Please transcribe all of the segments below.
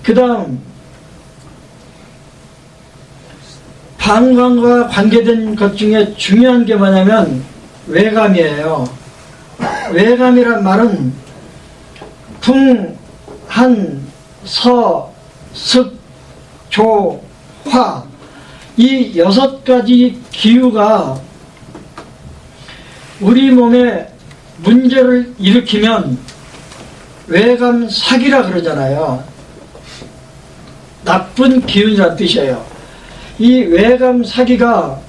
그 다음 방광과 관계된 것 중에 중요한 게 뭐냐면 외감이에요. 외감이란 말은 풍, 한, 서, 습, 조, 화, 이 6가지 기후가 우리 몸에 문제를 일으키면 외감 사기라 그러잖아요. 나쁜 기운이라는 뜻이에요. 이 외감 사기가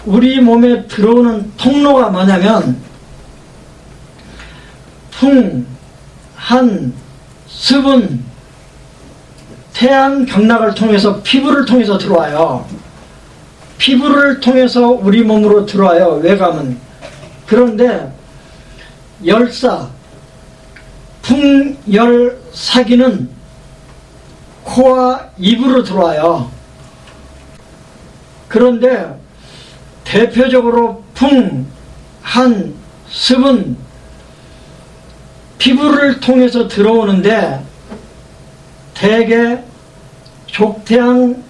우리 몸에 들어오는 통로가 뭐냐면 풍, 한, 습은 태양 경락을 통해서 피부를 통해서 들어와요. 피부를 통해서 우리 몸으로 들어와요. 외감은. 그런데 열사, 풍열 사기는 코와 입으로 들어와요. 그런데 대표적으로 풍, 한, 습은 피부를 통해서 들어오는데 대개 족태양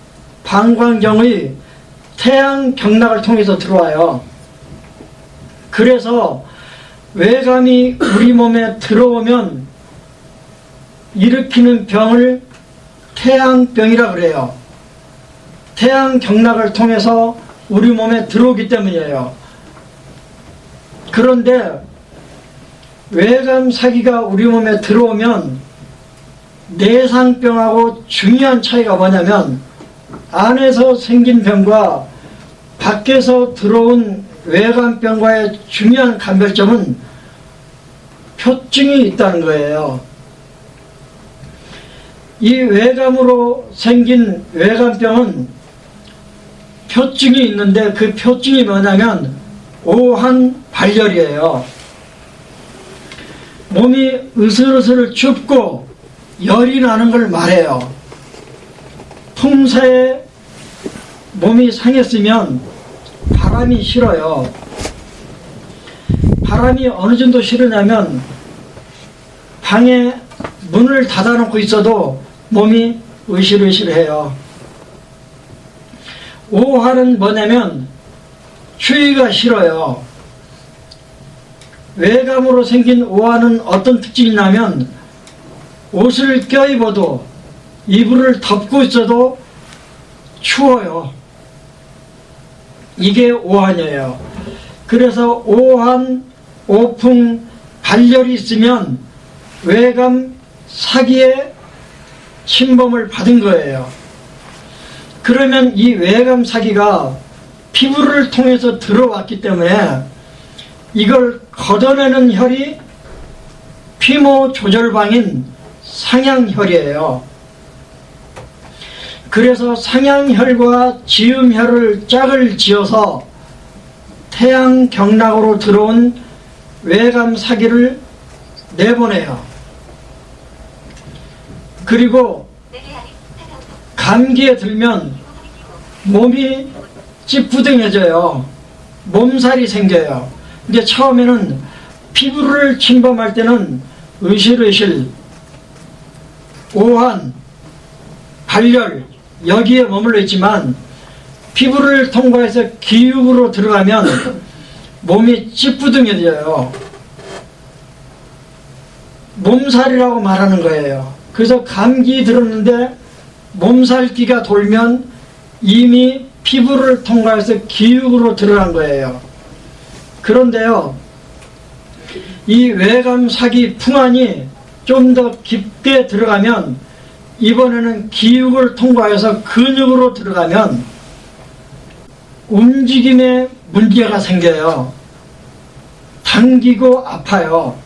방광경의 태양 경락을 통해서 들어와요. 그래서 외감이 우리 몸에 들어오면 일으키는 병을 태양병이라 그래요. 태양 경락을 통해서 우리 몸에 들어오기 때문이에요. 그런데 외감 사기가 우리 몸에 들어오면 내상병하고 중요한 차이가 뭐냐면 안에서 생긴 병과 밖에서 들어온 외감병과의 중요한 감별점은 표증이 있다는 거예요. 이 외감으로 생긴 외감병은 표증이 있는데 그 표증이 뭐냐면 오한 발열이에요. 몸이 으슬으슬 춥고 열이 나는 걸 말해요. 풍사에 몸이 상했으면 바람이 싫어요. 바람이 어느 정도 싫으냐면 방에 문을 닫아놓고 있어도 몸이 으실으실해요. 오한은 뭐냐면 추위가 싫어요. 외감으로 생긴 오한은 어떤 특징이 있냐면 옷을 껴입어도 이불을 덮고 있어도 추워요. 이게 오한이에요. 그래서 오한, 오풍, 발열이 있으면 외감 사기의 침범을 받은 거예요. 그러면 이 외감 사기가 피부를 통해서 들어왔기 때문에 이걸 걷어내는 혈이 피모 조절방인 상양혈이에요. 그래서 상양혈과 지음혈을 짝을 지어서 태양 경락으로 들어온 외감 사기를 내보내요. 그리고 감기에 들면 몸이 찌푸둥해져요. 몸살이 생겨요. 근데 처음에는 피부를 침범할 때는 으실으실, 오한, 발열 여기에 머물러 있지만 피부를 통과해서 기육으로 들어가면 몸이 찌푸둥해져요. 몸살이라고 말하는 거예요. 그래서 감기 들었는데 몸살기가 돌면 이미 피부를 통과해서 기육으로 들어간 거예요. 그런데요, 이 외감 사기 풍환이 좀 더 깊게 들어가면 이번에는 기육을 통과해서 근육으로 들어가면 움직임에 문제가 생겨요. 당기고 아파요.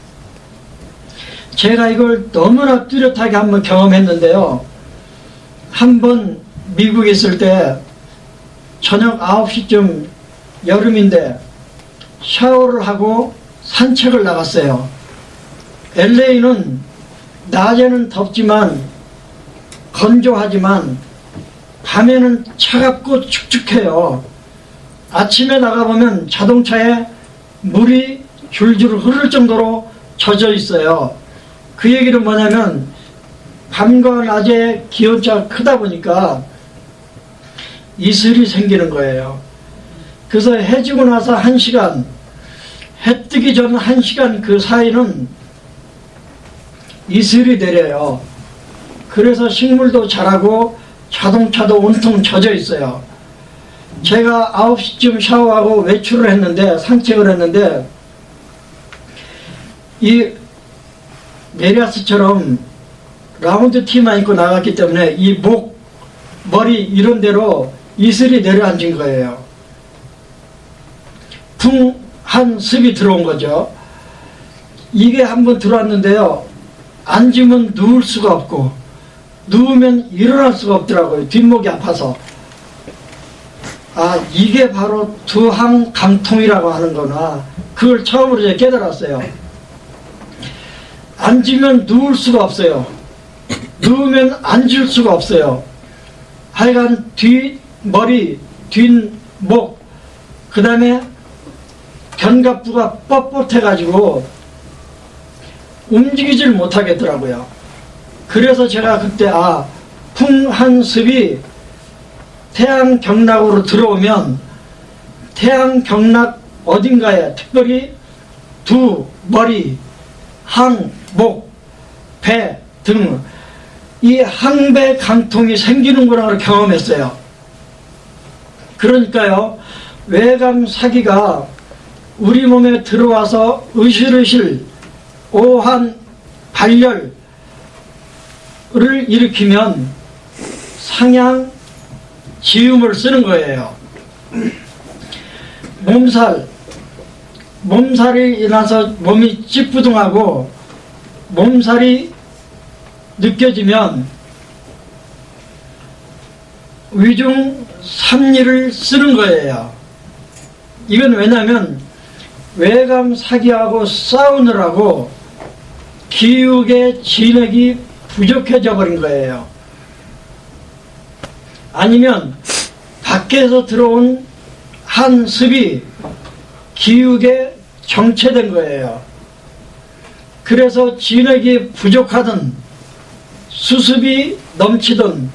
제가 이걸 너무나 뚜렷하게 한번 경험했는데요. 한번 미국에 있을 때 저녁 9시쯤 여름인데 샤워를 하고 산책을 나갔어요. LA는 낮에는 덥지만 건조하지만 밤에는 차갑고 축축해요. 아침에 나가보면 자동차에 물이 줄줄 흐를 정도로 젖어 있어요. 그 얘기는 뭐냐면 밤과 낮에 기온차가 크다 보니까 이슬이 생기는 거예요. 그래서 해 지고 나서 1시간, 해 뜨기 전 1시간 그 사이는 이슬이 내려요. 그래서 식물도 자라고 자동차도 온통 젖어 있어요. 제가 9시쯤 샤워하고 외출을 했는데, 산책을 했는데, 이 메리아스처럼 라운드 티만 입고 나갔기 때문에 이 목, 머리 이런 데로 이슬이 내려앉은 거예요. 풍한 습이 들어온 거죠. 이게 한번 들어왔는데요. 앉으면 누울 수가 없고 누우면 일어날 수가 없더라고요. 뒷목이 아파서. 아, 이게 바로 두항강통이라고 하는 거나, 그걸 처음으로 제가 깨달았어요. 앉으면 누울 수가 없어요. 누우면 앉을 수가 없어요. 하여간 뒷머리, 뒷목, 그 다음에 견갑부가 뻣뻣해가지고 움직이질 못하겠더라고요. 그래서 제가 그때 풍한습이 태양 경락으로 들어오면 태양 경락 어딘가에, 특별히 두, 머리, 항, 목, 배 등 이 항배 강통이 생기는구나 를 경험했어요. 그러니까요, 외감 사기가 우리 몸에 들어와서 으실으실 오한 발열을 일으키면 상향 지음을 쓰는 거예요. 몸살이 나서 몸이 찌뿌둥하고 몸살이 느껴지면 위중 삼리를 쓰는 거예요. 이건 왜냐하면 외감 사기하고 싸우느라고 기육의 진액이 부족해져 버린 거예요. 아니면 밖에서 들어온 한 습이 기육에 정체된 거예요. 그래서 진액이 부족하든 수습이 넘치든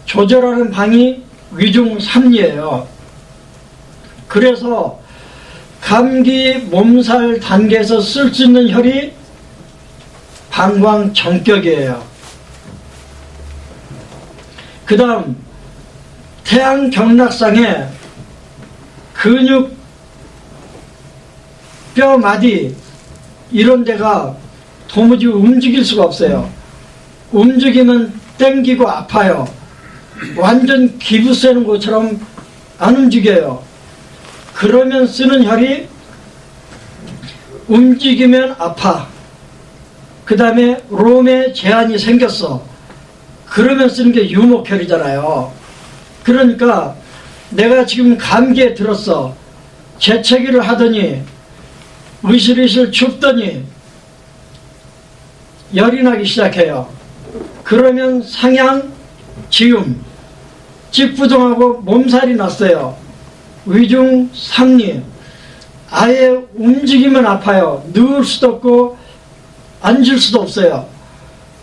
조절하는 방이 위중 삼리예요. 그래서 감기 몸살 단계에서 쓸 수 있는 혈이 방광정격이에요. 그 다음 태양 경락상에 근육 뼈 마디 이런 데가 도무지 움직일 수가 없어요. 움직이면 땡기고 아파요. 완전 기부 쐬는 것처럼 안 움직여요. 그러면 쓰는 혈이 움직이면 아파. 그 다음에 롬에 제한이 생겼어. 그러면 쓰는 게 유목혈이잖아요. 그러니까 내가 지금 감기에 들었어. 재채기를 하더니 으실으실 춥더니 열이 나기 시작해요. 그러면 상향 지음, 찌뿌둥하고 몸살이 났어요. 위중 삼리, 아예 움직이면 아파요. 누울 수도 없고 앉을 수도 없어요.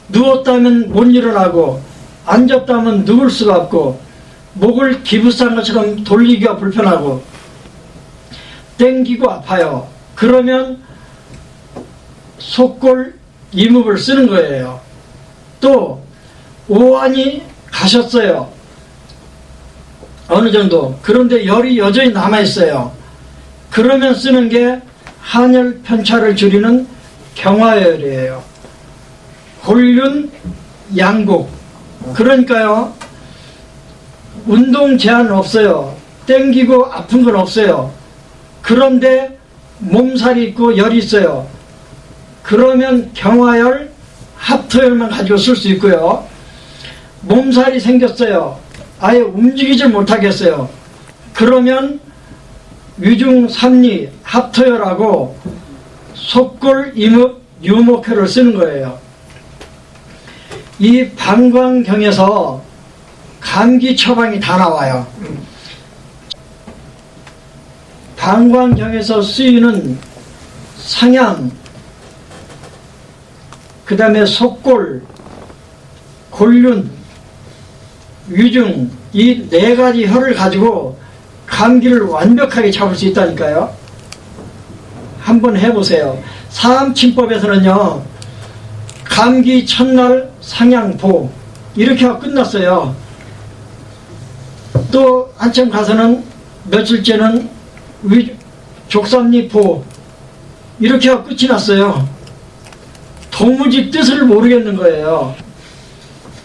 누웠다면 못 일어나고 앉았다면 누울 수가 없고 목을 기부싼 것처럼 돌리기가 불편하고 땡기고 아파요. 그러면 속골 이목을 쓰는 거예요. 또 오한이 가셨어요. 어느 정도. 그런데 열이 여전히 남아있어요. 그러면 쓰는 게 한열 편차를 줄이는 경화열이에요. 곤륜 양곡. 그러니까요, 운동 제한 없어요. 땡기고 아픈 건 없어요. 그런데 몸살이 있고 열이 있어요. 그러면 경화열, 합토열만 가지고 쓸 수 있고요. 몸살이 생겼어요. 아예 움직이질 못하겠어요. 그러면 위중 삼리, 합토열하고 속골, 임읍, 유목혈을 쓰는 거예요. 이 방광경에서 감기 처방이 다 나와요. 방광경에서 쓰이는 상향, 그 다음에 속골, 골륜, 위중 이 네 가지 혈을 가지고 감기를 완벽하게 잡을 수 있다니까요. 한번 해보세요. 사암침법에서는요, 감기 첫날 상향보 이렇게 하고 끝났어요. 또 한참 가서는 며칠째는 족삼리보 이렇게 하고 끝이 났어요. 도무지 뜻을 모르겠는 거예요.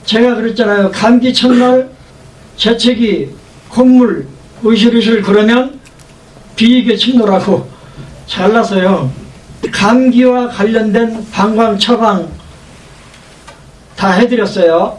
제가 그랬잖아요. 감기 첫날 재채기, 콧물, 으실으실 그러면 비위계 침노라고 잘라서요. 감기와 관련된 방광 처방 다 해드렸어요.